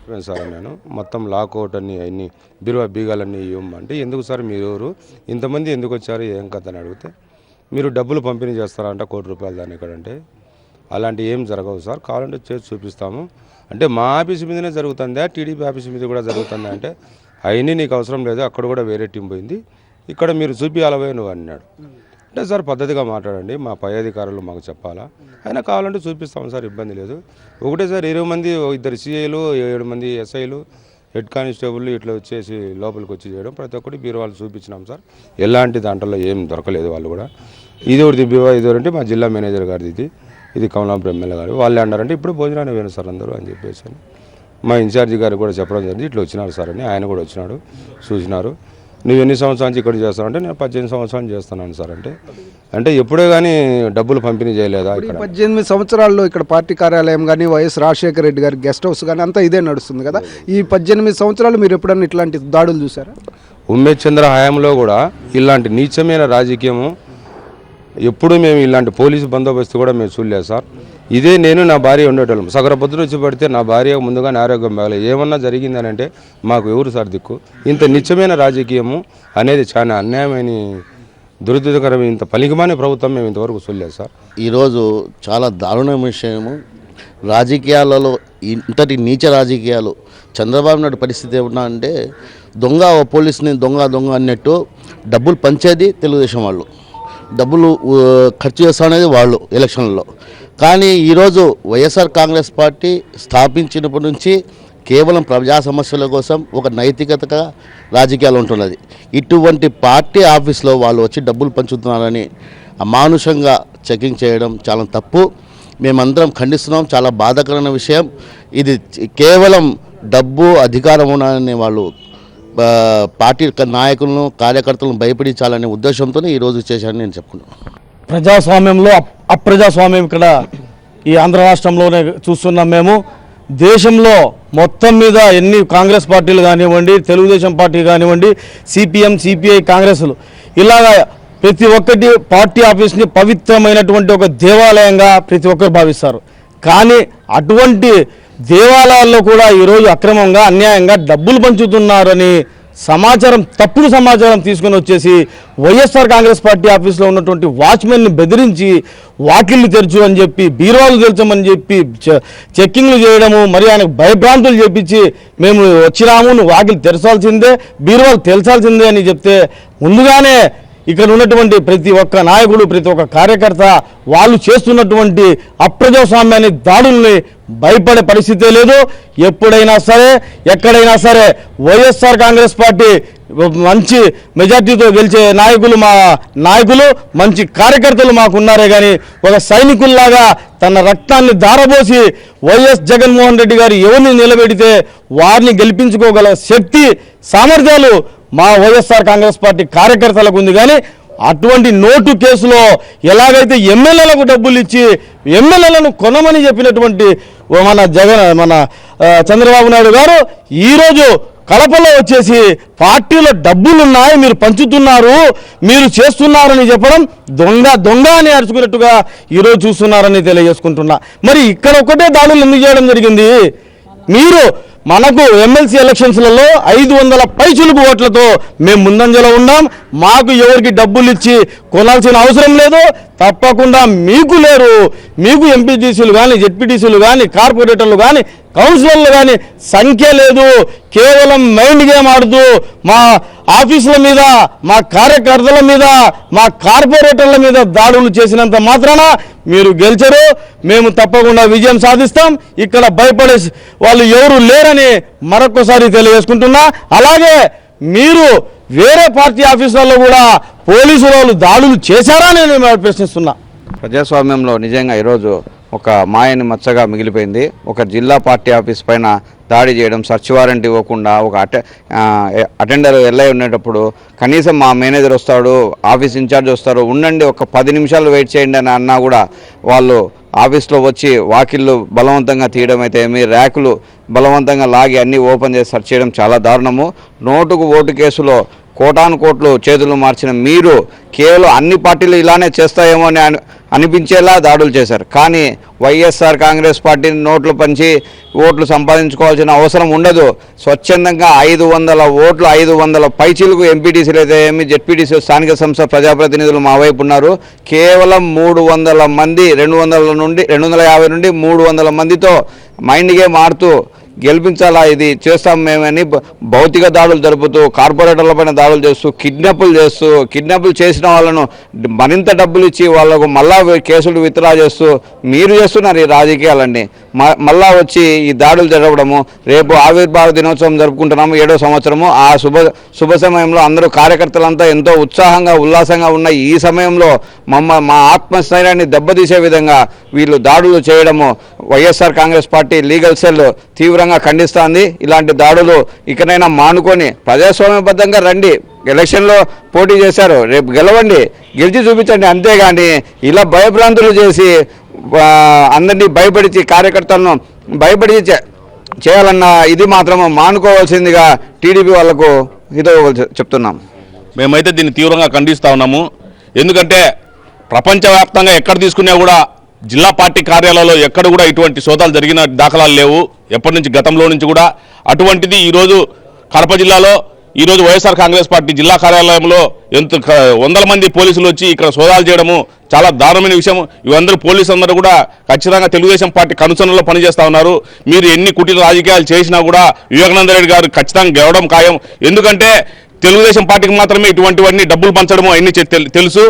చెప్పాను సార్ నేను మొత్తం లాకౌట్ అన్ని అన్ని బీగాలన్నీ ఇవ్వమంటే ఎందుకు సార్ మీరు ఎవరు ఇంతమంది ఎందుకు వచ్చారు ఏం కథ అని అడిగితే మీరు డబ్బులు పంపిణీ చేస్తారంట ₹1 కోటి దాన్ని ఇక్కడంటే అలాంటి ఏం జరగవు సార్ కావాలంటే చేసి చూపిస్తాము అంటే మా ఆఫీస్ మీదనే జరుగుతుందా టీడీపీ ఆఫీస్ మీద కూడా జరుగుతుందా అంటే అవన్నీ నీకు అవసరం లేదు అక్కడ కూడా వేరే టీం పోయింది ఇక్కడ మీరు చూపించాలవే నువ్వు అన్నాడు అంటే సార్ పద్ధతిగా మాట్లాడండి మా పై అధికారులు మాకు చెప్పాలా అయినా కావాలంటే చూపిస్తాం సార్ ఇబ్బంది లేదు ఒకటే సార్ 20 మంది 2 సిఐలు 7 మంది ఎస్ఐలు హెడ్ కానిస్టేబుల్ ఇట్లా వచ్చేసి లోపలికి వచ్చి చేయడం ప్రతి ఒక్కటి బీరువాళ్ళు చూపించినాం సార్ ఎలాంటి దాంట్లో ఏం దొరకలేదు వాళ్ళు కూడా ఇది ఒకటి ఇది అంటే మా జిల్లా మేనేజర్ గారిది ఇది కమలాపురం ఎమ్మెల్యే గారు వాళ్ళు అన్నారంటే ఇప్పుడు భోజనాన్ని వేను సార్ అందరూ అని చెప్పేసి మా ఇన్ఛార్జి గారు కూడా చెప్పడం జరిగింది ఇట్లా వచ్చినారు సార్ అని ఆయన కూడా వచ్చినాడు చూసినారు నువ్వు ఎన్ని సంవత్సరాల నుంచి ఇక్కడ చేస్తావంటే నేను 18 సంవత్సరాలు చేస్తున్నాను సార్ అంటే ఎప్పుడే కానీ డబ్బులు పంపిణీ చేయలేదా ఇక్కడ 18 సంవత్సరాల్లో ఇక్కడ పార్టీ కార్యాలయం కానీ వైఎస్ రాజశేఖర రెడ్డి గారి గెస్ట్ హౌస్ కానీ అంతా ఇదే నడుస్తుంది కదా ఈ 18 సంవత్సరాలు మీరు ఎప్పుడన్నా ఇట్లాంటి దాడులు చూసారా ఉమేష్ చంద్ర హయాంలో కూడా ఇలాంటి నీచమైన రాజకీయము ఎప్పుడు మేము ఇలాంటి పోలీసు బందోబస్తు కూడా మేము చూడలేదు సార్ ఇదే నేను నా భార్య ఉండేటోళ్ళం సగర పొద్దున వచ్చి పడితే నా భార్య ముందుగానే ఆరోగ్యం బాగలేదు ఏమన్నా జరిగిందని అంటే మాకు ఎవరు సార్ దిక్కు ఇంత నిత్యమైన రాజకీయము అనేది చాలా అన్యాయమైన దురదృష్టకరమైన ఇంత పలికిమానే ప్రభుత్వం మేము ఇంతవరకు చూడలేదు సార్ ఈరోజు చాలా దారుణమైన విషయము రాజకీయాలలో ఇంతటి నీచ రాజకీయాలు చంద్రబాబు నాయుడు పరిస్థితి ఏమన్నా అంటే దొంగ పోలీసుని దొంగ అన్నట్టు డబ్బులు పంచేది తెలుగుదేశం వాళ్ళు డబ్బులు ఖర్చు చేస్తానేది వాళ్ళు ఎలక్షన్లలో కానీ ఈరోజు వైఎస్ఆర్ కాంగ్రెస్ పార్టీ స్థాపించినప్పటి నుంచి కేవలం ప్రజా సమస్యల కోసం ఒక నైతికతగా రాజకీయాలు ఉంటున్నది ఇటువంటి పార్టీ ఆఫీస్లో వాళ్ళు వచ్చి డబ్బులు పంచుతున్నారని అమానుషంగా చెకింగ్ చేయడం చాలా తప్పు మేమందరం ఖండిస్తున్నాం చాలా బాధాకరమైన విషయం ఇది కేవలం డబ్బు అధికారం ఉన్నారని వాళ్ళు పార్టీ నాయకులను కార్యకర్తలను భయపడించాలనే ఉద్దేశంతో ఈరోజు చేశారని నేను చెప్పుకున్నాను ప్రజాస్వామ్యంలో అప్రజాస్వామ్యం ఇక్కడ ఈ ఆంధ్ర రాష్ట్రంలోనే చూస్తున్నాం మేము దేశంలో మొత్తం మీద ఎన్ని కాంగ్రెస్ పార్టీలు కానివ్వండి తెలుగుదేశం పార్టీ కానివ్వండి సిపిఎం సిపిఐ కాంగ్రెస్లు ఇలాగా ప్రతి ఒక్కటి పార్టీ ఆఫీస్ని పవిత్రమైనటువంటి ఒక దేవాలయంగా ప్రతి ఒక్కరు భావిస్తారు కానీ అటువంటి దేవాలయాల్లో కూడా ఈరోజు అక్రమంగా అన్యాయంగా డబ్బులు పంచుతున్నారని సమాచారం తప్పుడు సమాచారం తీసుకొని వచ్చేసి వైఎస్ఆర్ కాంగ్రెస్ పార్టీ ఆఫీస్లో ఉన్నటువంటి వాచ్మెన్ని బెదిరించి వాకిళ్ళు తెరచు అని చెప్పి బీరువాలు తెరచమని చెప్పి చెక్కింగ్లు చేయడము మరి ఆయనకు భయభ్రాంతులు చెప్పించి మేము వచ్చినాము నువ్వు వాకిలు తెరచాల్సిందే బీరువాలు తెరచాల్సిందే అని చెప్తే ముందుగానే ఇక్కడ ఉన్నటువంటి ప్రతి ఒక్క నాయకుడు ప్రతి ఒక్క కార్యకర్త వాళ్ళు చేస్తున్నటువంటి అప్రజాస్వామ్యాన్ని దాడుల్ని భయపడే పరిస్థితే లేదు ఎప్పుడైనా సరే ఎక్కడైనా సరే వైఎస్ఆర్ కాంగ్రెస్ పార్టీ మంచి మెజార్టీతో గెలిచే మా నాయకులు మంచి కార్యకర్తలు మాకు ఉన్నారే కానీ ఒక సైనికుల్లాగా తన రక్తాన్ని ధారపోసి వైఎస్ జగన్మోహన్ రెడ్డి గారు ఎవరిని నిలబెడితే వారిని గెలిపించుకోగల శక్తి సామర్థ్యాలు మా వైఎస్ఆర్ కాంగ్రెస్ పార్టీ కార్యకర్తలకు ఉంది కానీ అటువంటి నోటు కేసులో ఎలాగైతే ఎమ్మెల్యేలకు డబ్బులు ఇచ్చి ఎమ్మెల్యేలను కొనమని చెప్పినటువంటి మన చంద్రబాబు నాయుడు గారు ఈరోజు కడపలో వచ్చేసి పార్టీలో డబ్బులున్నాయి మీరు పంచుతున్నారు మీరు చేస్తున్నారని చెప్పడం దొంగ అని అరుచుకున్నట్టుగా ఈరోజు చూస్తున్నారని తెలియజేసుకుంటున్నా మరి ఇక్కడ ఒకటే దాడులు ఎందుకు చేయడం జరిగింది మీరు మనకు ఎమ్మెల్సీ ఎలక్షన్స్లలో 500 పైచులుపు ఓట్లతో మేము ముందంజలో ఉన్నాం మాకు ఎవరికి డబ్బులు ఇచ్చి కొనాల్సిన అవసరం లేదు తప్పకుండా మీకు లేరు మీకు ఎంపీటీసీలు కానీ జెడ్పీటీసీలు కానీ కార్పొరేటర్లు కానీ కౌన్సిలర్లు కానీ సంఖ్య లేదు కేవలం మైండ్ గేమ్ ఆడుతూ మా ఆఫీసుల మీద మా కార్యకర్తల మీద మా కార్పొరేటర్ల మీద దాడులు చేసినంత మాత్రాన మీరు గెలిచరు మేము తప్పకుండా విజయం సాధిస్తాం ఇక్కడ భయపడే వాళ్ళు ఎవరు లేరని మరొకసారి తెలియజేసుకుంటున్నా అలాగే మీరు వేరే పార్టీ ఆఫీసులలో కూడా పోలీసు వాళ్ళు దాడులు చేశారా నేను ప్రశ్నిస్తున్నా ప్రజాస్వామ్యంలో నిజంగా ఈరోజు ఒక మాయని మచ్చగా మిగిలిపోయింది ఒక జిల్లా పార్టీ ఆఫీస్ పైన దాడి చేయడం సర్చ్ వారెంట్ ఇవ్వకుండా ఒక అటెండర్ వెళ్ళై ఉండేటప్పుడు కనీసం మా మేనేజర్ వస్తాడు ఆఫీస్ ఇన్ఛార్జ్ వస్తారు ఉండండి ఒక 10 నిమిషాలు వెయిట్ చేయండి అని అన్నా కూడా వాళ్ళు ఆఫీస్లో వచ్చి వాకిళ్ళు బలవంతంగా తీయడం అయితే మీ ర్యాకులు బలవంతంగా లాగి అన్నీ ఓపెన్ చేసి సర్చ్ చేయడం చాలా దారుణము నోటుకు ఓటు కేసులో కోటాను కోట్లు చేతులు మార్చిన మీరు కేవలం అన్ని పార్టీలు ఇలానే చేస్తాయేమో అని అనిపించేలా దాడులు చేశారు. కానీ వైఎస్ఆర్ కాంగ్రెస్ పార్టీని నోట్లు పంచి ఓట్లు సంపాదించుకోవాల్సిన అవసరం ఉండదు. స్వచ్ఛందంగా 500 ఓట్లు, 500 పైచీలకు ఎంపీటీసీలు అయితే ఏమి, జెడ్పీటీసీ స్థానిక సంస్థ ప్రజాప్రతినిధులు మా వైపు ఉన్నారు. కేవలం 300 మంది, 250 నుండి 300 మందితో మైండ్ గేమ్ ఆడుతూ గెలిపించాలా, ఇది చేస్తాం మేమని భౌతిక దాడులు జరుపుతూ, కార్పొరేటర్లపైన దాడులు చేస్తూ, కిడ్నాపులు చేసిన వాళ్ళను మరింత డబ్బులు ఇచ్చి వాళ్ళకు మళ్ళా కేసులు విత్డ్రా చేస్తూ మీరు చేస్తున్నారు ఈ రాజకీయాలన్నీ. మళ్ళా వచ్చి ఈ దాడులు జరగడము. రేపు ఆవిర్భావ దినోత్సవం జరుపుకుంటున్నాము, 7వ సంవత్సరము. ఆ శుభ సమయంలో అందరూ కార్యకర్తలంతా ఎంతో ఉల్లాసంగా ఉన్న ఈ సమయంలో మా ఆత్మస్థైర్యాన్ని దెబ్బతీసే విధంగా వీళ్ళు దాడులు చేయడము YSR Congress party legal cell తీవ్రంగా ఖండిస్తోంది. ఇలాంటి దాడులు ఇకనైనా మానుకొని ప్రజాస్వామ్యబద్ధంగా రండి. ఎలక్షన్లో పోటీ చేశారు, రేపు గెలవండి, గెలిచి చూపించండి. అంతేగాని ఇలా భయభ్రాంతులు చేసి అందరినీ భయపడిచి, కార్యకర్తలను భయపడిచి చేయాలన్న ఇది మాత్రం మానుకోవాల్సిందిగా టీడీపీ వాళ్లకు చెప్తున్నాం. మేమైతే దీన్ని తీవ్రంగా ఖండిస్తూ ఉన్నాము. ఎందుకంటే ప్రపంచవ్యాప్తంగా ఎక్కడ తీసుకున్నా కూడా జిల్లా పార్టీ కార్యాలయాల్లో ఎక్కడ కూడా ఇటువంటి సోదాలు జరిగిన దాఖలాలు లేవు, ఎప్పటి నుంచి, గతంలో నుంచి కూడా. అటువంటిది ఈరోజు కడప జిల్లాలో ఈరోజు వైఎస్ఆర్ కాంగ్రెస్ పార్టీ జిల్లా కార్యాలయంలో వందల మంది పోలీసులు వచ్చి ఇక్కడ సోదాలు చేయడము చాలా దారుణమైన విషయం. ఇవందరూ పోలీసులు అందరూ కూడా ఖచ్చితంగా తెలుగుదేశం పార్టీ కనుసనలో పనిచేస్తూ ఉన్నారు. మీరు ఎన్ని కుటీల రాజకీయాలు చేసినా కూడా వివేకానంద రెడ్డి గారు ఖచ్చితంగా గెలవడం ఖాయం. ఎందుకంటే తెలుగుదేశం పార్టీకి మాత్రమే ఇటువంటివన్నీ డబ్బులు పంచడము అన్నీ తెలుసు.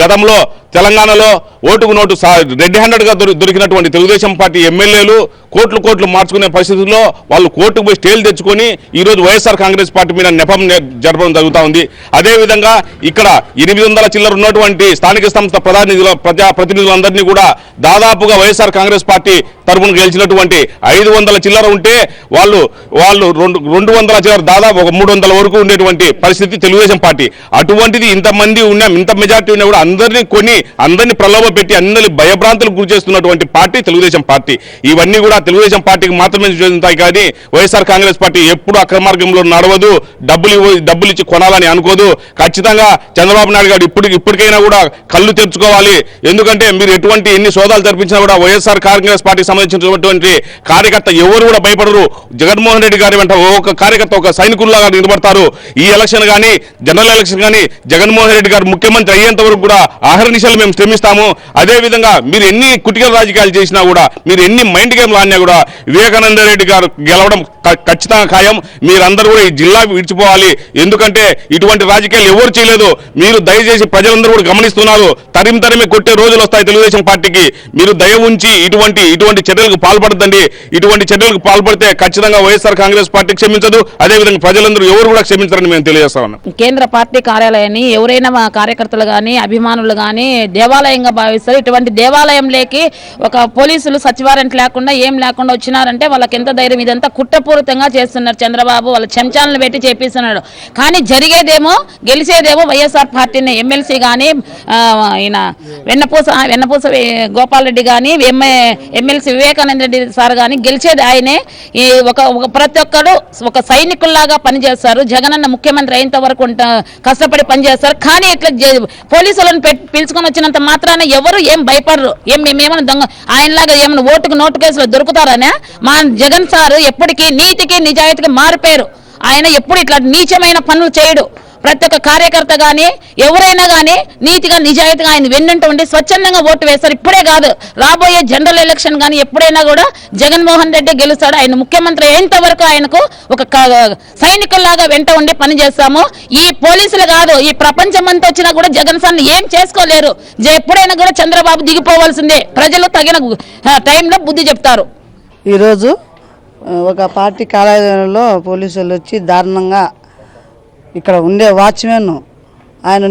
గతంలో తెలంగాణలో ఓటుకు నోటు రెడ్ హ్యాండెడ్గా దొరికినటువంటి తెలుగుదేశం పార్టీ ఎమ్మెల్యేలు కోట్లు మార్చుకునే పరిస్థితుల్లో వాళ్ళు కోర్టుకు పోయి స్టేలు తెచ్చుకొని ఈరోజు వైఎస్ఆర్ కాంగ్రెస్ పార్టీ మీద నెపం జరపడం జరుగుతూ ఉంది. అదేవిధంగా ఇక్కడ 800 చిల్లర ఉన్నటువంటి స్థానిక సంస్థ ప్రజాప్రతినిధులందరినీ కూడా దాదాపుగా వైఎస్ఆర్ కాంగ్రెస్ పార్టీ తరఫున గెలిచినటువంటి 500 చిల్లర ఉంటే వాళ్ళు 200 చిల్లర, దాదాపు ఒక 300 వరకు ఉండేటువంటి పరిస్థితి తెలుగుదేశం పార్టీ. అటువంటిది ఇంతమంది ఉన్నా, ఇంత మెజార్టీ ఉన్నా కూడా అందరినీ ప్రలోభ పెట్టి అందరినీ భయభ్రాంతులకు గురి చేస్తున్నటువంటి పార్టీ తెలుగుదేశం పార్టీ. ఇవన్నీ కూడా తెలుగుదేశం పార్టీకి మాత్రమే చెందుతాయి. కానీ వైఎస్ఆర్ కాంగ్రెస్ పార్టీ ఎప్పుడు అక్రమార్గంలో నడవదు, డబ్బులు ఇచ్చి కొనాలని అనుకోదు. ఖచ్చితంగా చంద్రబాబు నాయుడు గారు ఇప్పటికైనా కూడా కళ్ళు తెరుచుకోవాలి. ఎందుకంటే మీరు ఎన్ని సోదాలు జరిపించినా కూడా వైఎస్ఆర్ కాంగ్రెస్ పార్టీకి సంబంధించినటువంటి కార్యకర్త ఎవరు కూడా భయపడరు. జగన్మోహన్ రెడ్డి గారి వెంట ఒక కార్యకర్త ఒక సైనికుల్లాగా నిలబడతారు. ఈ ఎలక్షన్ కానీ, జనరల్ ఎలక్షన్ కానీ జగన్మోహన్ రెడ్డి గారు ముఖ్యమంత్రి అయ్యేంత వరకు కూడా ఆహర్నిశలు మేము శ్రమిస్తాము. అదేవిధంగా మీరు ఎన్ని కుటికల రాజకీయాలు చేసినా కూడా, మీరు ఎన్ని మైండ్ గేమ్లు ఆడినా కూడా వివేకానంద రెడ్డి గారు గెలవడం ఖచ్చితంగా ఖాయం. మీరందరూ కూడా ఈ జిల్లా విడిచిపోవాలి. ఎందుకంటే ఇటువంటి రాజకీయాలు ఎవరు చేయలేదు. మీరు దయచేసి ప్రజలందరూ కూడా గమనిస్తున్నారు. తరిమి కొట్టే రోజులు వస్తాయి తెలుగుదేశం పార్టీకి. మీరు దయ ఉంచి ఇటువంటి చర్యలకు పాల్పడద్దండి. ఇటువంటి చర్యలకు పాల్పడితే ఖచ్చితంగా వైఎస్ఆర్ కాంగ్రెస్ పార్టీ క్షమించదు. అదేవిధంగా ప్రజలందరూ ఎవరు కూడా క్షమించారని మేము తెలియజేస్తా ఉన్నాం. కేంద్ర పార్టీ కార్యాలయాన్ని ఎవరైనా మా కార్యకర్తలు కానీ, అభిమానులు కానీ దేవాలయంగా భావిస్తారు. ఇటువంటి దేవాలయంలోకి ఒక పోలీసులు సచివారెంట్ లేకుండా ఏం లేకుండా వచ్చినారంటే వాళ్ళకి ఎంత ధైర్యం. ఇదంతా కుట్రపూరితంగా చేస్తున్నారు చంద్రబాబు. వాళ్ళ చెంచాలను పెట్టి చేపిస్తున్నాడు. కానీ జరిగేదేమో, గెలిచేదేమో వైఎస్ఆర్ పార్టీని. ఎమ్మెల్సీ కానీ, ఈయన వెన్నపూస గోపాల్ రెడ్డి కానీ, ఎమ్మెల్సీ వివేకానంద రెడ్డి సార్ కానీ గెలిచేది ఆయనే. ప్రతి ఒక్కరు ఒక సైనికుల్లాగా పనిచేస్తారు. జగనన్న ముఖ్యమంత్రి అయ్యేంత వరకు కష్టపడి పనిచేస్తారు. కానీ ఇట్లా పోలీసులను పిలుచుకొని వచ్చినంత మాత్రాన ఎవరు ఏం భయపడరు. మేమేమైనా దొంగ ఆయనలాగా ఏమైనా ఓటుకు నోటు కేసులో దొరుకుతారనే. మా జగన్ సారు ఎప్పటికీ నీతికి నిజాయితీకి మారిపోయారు. ఆయన ఎప్పుడు ఇట్లా నీచమైన పనులు చేయడు. ప్రతి ఒక్క కార్యకర్త కానీ ఎవరైనా కానీ నీతిగా నిజాయితీగా ఆయన వెన్నంటూ ఉండి స్వచ్ఛందంగా ఓటు వేస్తారు. ఇప్పుడే కాదు, రాబోయే జనరల్ ఎలక్షన్ కానీ ఎప్పుడైనా కూడా జగన్మోహన్ రెడ్డి గెలుస్తాడు. ఆయన ముఖ్యమంత్రి అయ్యేంత వరకు ఆయనకు ఒక సైనికుల్లాగా వెంట ఉండి పనిచేస్తాము. ఈ పోలీసులు కాదు, ఈ ప్రపంచం అంతా వచ్చినా కూడా జగన్ సార్ని ఏం చేసుకోలేరు. ఎప్పుడైనా కూడా చంద్రబాబు దిగిపోవాల్సిందే. ప్రజలు తగిన టైంలో బుద్ధి చెప్తారు. ఈరోజు ఒక పార్టీ కార్యాలయంలో పోలీసులు వచ్చి దారుణంగా ఇక్కడ ఉండే వాచ్మెన్ ఆయన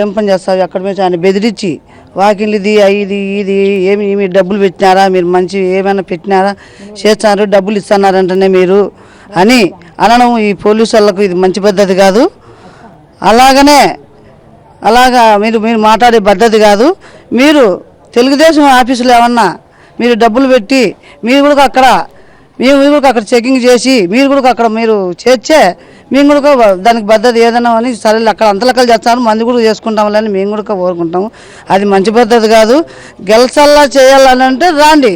ఏం పని చేస్తారు అక్కడ మీద ఆయన బెదిరించి వాకిల్ ఇది ఏమి డబ్బులు పెట్టినారా, మీరు మంచి ఏమైనా పెట్టినారా, చేస్తారు డబ్బులు ఇస్తున్నారంటనే మీరు అని అనడం ఈ పోలీసు వాళ్ళకు ఇది మంచి పద్ధతి కాదు. అలాగా మీరు మాట్లాడే పద్ధతి కాదు. మీరు తెలుగుదేశం ఆఫీసులో ఏమన్నా మీరు డబ్బులు పెట్టి మీరు కూడా అక్కడ చెకింగ్ చేసి మీరు కూడా అక్కడ మీరు చేర్చే మేము కూడా దానికి పద్ధతి ఏదైనా అని సరే అక్కడ అంతలక్కలు చేస్తాను మంది కూడా చేసుకుంటామని మేము కూడా కోరుకుంటాము. అది మంచి పద్ధతి కాదు. గెలిచల్లా చేయాలని అంటే రాండి,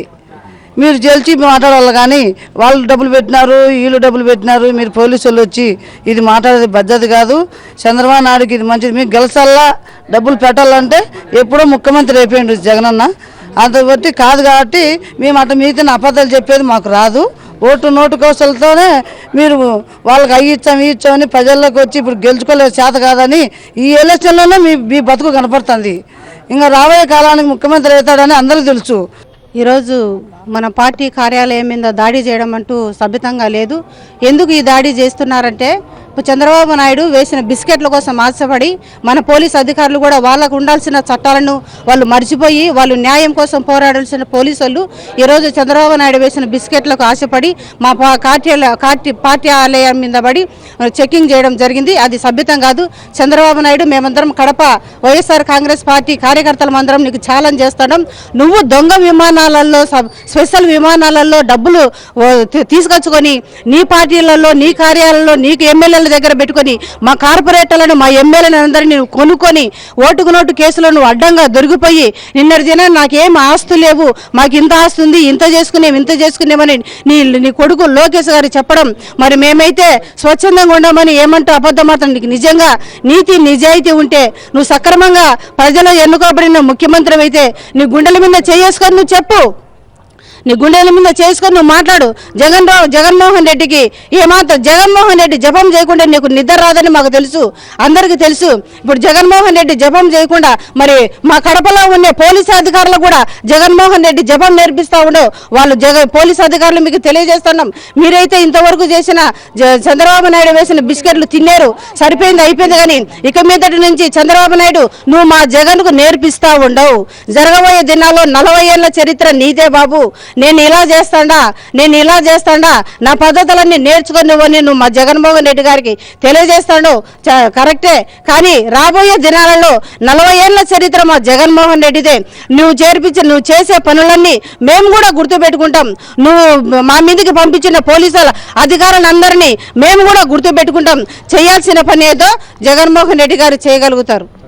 మీరు గెలిచి మాట్లాడాలి. కానీ వాళ్ళు డబ్బులు పెట్టినారు, వీళ్ళు డబ్బులు పెట్టినారు, మీరు పోలీసు వాళ్ళు వచ్చి ఇది మాట్లాడేది పద్ధతి కాదు. చంద్రబాబు నాయుడుకి ఇది మంచిది. మీకు గెలిచల్లా డబ్బులు పెట్టాలంటే ఎప్పుడో ముఖ్యమంత్రి అయిపోయిండు జగనన్న. అంత బట్టి కాదు కాబట్టి మేము అట్లా మిగతా అబద్ధాలు చెప్పేది మాకు రాదు. ఓటు నోటు కోసలతోనే మీరు వాళ్ళకి అవి ఇచ్చామని ప్రజల్లోకి వచ్చి ఇప్పుడు గెలుచుకోలేదు చేత కాదని ఈ ఎలక్షన్లోనే మీ బతుకు కనపడుతుంది. ఇంకా రాబోయే కాలానికి ముఖ్యమంత్రి అవుతాడని అందరికీ తెలుసు. ఈరోజు మన పార్టీ కార్యాలయం మీద దాడి చేయడం అంటూ సభ్యతంగా లేదు. ఎందుకు ఈ దాడి చేస్తున్నారంటే చంద్రబాబు నాయుడు వేసిన బిస్కెట్ల కోసం ఆశపడి మన పోలీస్ అధికారులు కూడా వాళ్ళకు ఉండాల్సిన చట్టాలను వాళ్ళు మర్చిపోయి వాళ్ళు న్యాయం కోసం పోరాడాల్సిన పోలీసు వాళ్ళు ఈరోజు చంద్రబాబు నాయుడు వేసిన బిస్కెట్లకు ఆశపడి మా పార్టీ ఆలయం మీద పడి చెకింగ్ చేయడం జరిగింది. అది సభ్యతం కాదు. చంద్రబాబు నాయుడు మేమందరం కడప వైఎస్ఆర్ కాంగ్రెస్ పార్టీ కార్యకర్తలం అందరం నీకు ఛాలెంజ్ చేస్తున్నాం. నువ్వు దొంగ విమానాలలో స్పెషల్ విమానాలలో డబ్బులు తీసుకొచ్చుకొని నీ పార్టీలలో నీ కార్యాలయంలో నీకు ఎమ్మెల్యేల దగ్గర పెట్టుకొని మా కార్పొరేటర్లను మా ఎమ్మెల్యేలను అందరినీ కొనుక్కొని ఓటుకు నోటు కేసులో నువ్వు అడ్డంగా దొరికిపోయి నిన్నటి దిన నాకేం ఆస్తులు లేవు, మాకు ఇంత ఆస్తి ఉంది, ఇంత చేసుకునేమని నీ కొడుకు లోకేష్ గారు చెప్పడం, మరి మేమైతే స్వచ్ఛందంగా ఉండమని ఏమంటూ అబద్ధమాత్రం. నీకు నిజంగా నీతి నిజాయితీ ఉంటే నువ్వు సక్రమంగా ప్రజలు ఎన్నుకోబడిన ముఖ్యమంత్రి అయితే నీ గుండెల మీద చేసుకొని నువ్వు చెప్పు, నీ గుండెల మీద చేసుకొని నువ్వు మాట్లాడు. జగన్మోహన్ రెడ్డికి ఏమాత్రం జగన్మోహన్ రెడ్డి జపం చేయకుండా నీకు నిద్ర రాదని మాకు తెలుసు, అందరికీ తెలుసు. ఇప్పుడు జగన్మోహన్ రెడ్డి జపం చేయకుండా మరి మా కడపలో ఉండే పోలీసు అధికారులు కూడా జగన్మోహన్ రెడ్డి జపం నేర్పిస్తూ ఉండవు. వాళ్ళు పోలీసు అధికారులు మీకు తెలియజేస్తున్నాం, మీరైతే ఇంతవరకు చేసిన చంద్రబాబు నాయుడు వేసిన బిస్కెట్లు తిన్నారు, సరిపోయింది అయిపోయింది. కానీ ఇక మీదటి నుంచి చంద్రబాబు నాయుడు నువ్వు మా జగన్కు నేర్పిస్తూ ఉండవు. జరగబోయే దినాల్లో 40 ఏళ్ల చరిత్ర నీదే బాబు. నేను ఇలా చేస్తాడా నా పద్ధతులన్నీ నేర్చుకుని నువ్వు మా జగన్మోహన్ రెడ్డి గారికి తెలియజేస్తాడు కరెక్టే. కానీ రాబోయే దినాలలో 40 ఏళ్ల చరిత్ర మా జగన్మోహన్ రెడ్డిదే. నువ్వు చేసే పనులన్నీ మేము కూడా గుర్తుపెట్టుకుంటాం. నువ్వు మా మీదకి పంపించిన పోలీసుల అధికారులందరినీ మేము కూడా గుర్తుపెట్టుకుంటాం. చేయాల్సిన పని ఏదో జగన్మోహన్ రెడ్డి గారు చేయగలుగుతారు.